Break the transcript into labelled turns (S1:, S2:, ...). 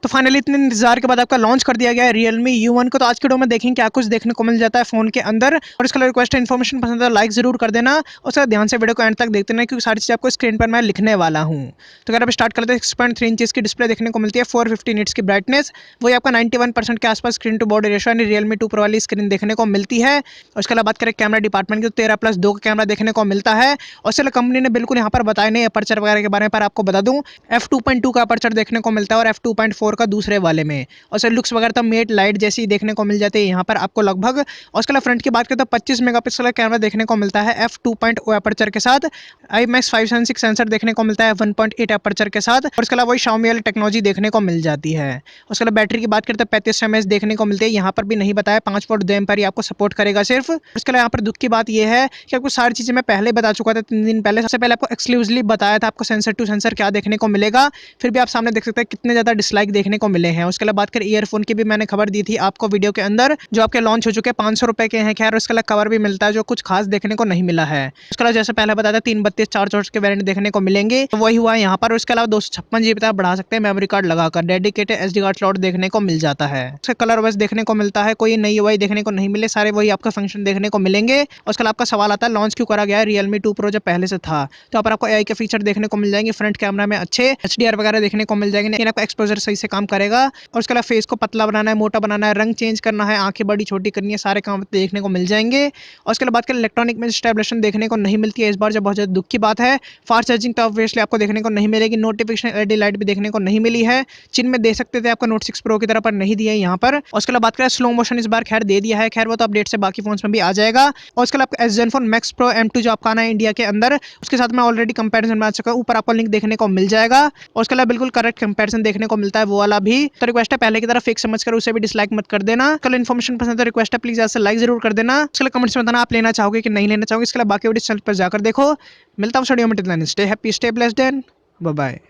S1: तो फाइनली इतने इंतजार के बाद आपका लॉन्च कर दिया गया है Realme U1 को। तो आज के वीडियो में देखेंगे क्या कुछ देखने को मिल जाता है फोन के अंदर। और इसका रिक्वेस्ट है, इन्फॉर्मेशन पसंद है लाइक जरूर कर देना और उसका ध्यान से वीडियो को एंड तक देखते रहना क्योंकि सारी चीज़ आपको स्क्रीन पर मैं लिखने वाला हूँ। तो अगर आप स्टार्ट करते हैं 6.3 इंचेस की डिस्प्ले देखने को मिलती है, 450 निट्स की ब्राइटनेस, वही आपका 91% के आसपास स्क्रीन टू बॉडी रेशो यानी Realme 2 Pro वाली स्क्रीन देखने को मिलती है। और उसके अलावा बात करें कैमरा डिपार्टमेंट की तो 13+2 का कैमरा देखने को मिलता है। और चलो कंपनी ने बिल्कुल यहाँ पर बताया नहीं अपर्चर वगैरह के बारे में, पर आपको बता दूं f2.2 का अपर्चर देखने को मिलता है और f2.4 का दूसरे वाले में। और सर लुक्स वगैरह तो मेट लाइट जैसी देखने को मिल जाती है यहाँ पर आपको लगभग। और उसके अलावा फ्रंट की बात करें तो 25 मेगापिक्सल का कैमरा देखने को मिलता है f2.0 अपर्चर के साथ। IMX 576 सेंसर देखने को मिलता है 1.8 अपर्चर के साथ। और उसके अलावा वही Xiaomi वाली टेक्नोलॉजी देखने को मिल जाती है। उसके अलावा बैटरी की बात करते हैं 35 mAh देखने को मिलती है, यहाँ पर भी नहीं बताया, 5.2 एम्पीयर आपको सपोर्ट करेगा सिर्फ। उसके अलावा यहाँ पर दुख की बात यह है कि आपको सारी चीज़ें मैं पहले बता चुका था 3 दिन पहले। सबसे पहले आपको एक्सक्लूसिवली बताया था आपको सेंसर टू सेंसर क्या देखने को मिलेगा, फिर भी आप सामने देख सकते हैं कितने ज़्यादा डिसलाइक देखने को मिले हैं। उसके अलावा बात करें ईयरफोन की भी मैंने खबर दी थी आपको वीडियो के अंदर, जो आपके लॉन्च हो चुके हैं 500 रुपये के हैं खैर। उसके अलावा कवर भी मिलता है जो कुछ खास देखने को नहीं मिला है। उसके अलावा जैसे पहले बताया था 332 4 के वेरिएंट देखने को मिलेंगे, तो वही हुआ है यहाँ पर। उसके अलावा 256 GB तक बढ़ा सकते हैं मेमोरी कार्ड लगाकर, डेडिकेटेड SD कार्ड स्लॉट देखने को मिल जाता है। उसका कलर वाइज देखने को मिलता है, कोई नई UI देखने को नहीं मिले, सारे वही आपका फंक्शन देखने को मिलेंगे। उसके अलावा आपका सवाल आता है लॉन्च क्यों करा गया है Realme 2 Pro जब पहले से था। तो यहाँ पर आपको AI के फीचर देखने को मिल जाएंगे, फ्रंट कैमरा में अच्छे HDR वगैरह देखने को मिल जाएंगे, लेकिन आपका एक्सपोजर सही से काम करेगा। और उसके अलावा फेस को पतला बनाना है, मोटा बनाना है, रंग चेंज करना है, आंखें बड़ी छोटी करनी है, सारे काम देखने को मिल जाएंगे। और उसके बाद बात करें इलेक्ट्रॉनिक में स्टेबलेशन देखने को नहीं मिलती है इस बार, जो बहुत ज़्यादा दुख की बात है। फास्ट चार्जिंग तो ऑब्वियसली आपको देखने को नहीं मिलेगी, नोटिफिकेशन LED लाइट भी देखने को नहीं मिली है, जिन में दे सकते थे आपको Note 6 Pro की तरह, पर नहीं दिया है यहाँ पर। और उसके बाद बात करें स्लो मोशन इस बार खैर दे दिया है, खैर वो तो अपडेट से बाकी फोन में भी आ जाएगा। और उसके अलावा S Zenfone Max Pro M2 जो आपका आना है इंडिया के अंदर, उसके साथ मैं ऑलरेडी कंपैरिजन बना चुका हूँ, ऊपर आपको लिंक देखने को मिल जाएगा। और उसके अलावा बिल्कुल करेक्ट कंपैरिजन देखने को मिलता है वो वाला भी। तो रिक्वेस्ट है पहले की तरह फेक समझ कर उसे भी डिसलाइक मत कर देना। कल इन्फॉर्मेशन पसंद है रिक्वेस्ट है प्लीज ऐसे लाइक जरूर कर देना। उसके कमेंट्स में बताना आप लेना चाहोगे कि नहीं लेना चाहोगे। इसके अलावा बाकी वीडियो चैनल पर जाकर देखो। मिलता हूँ स्टूडियो में, stay happy stay blessed and bye bye.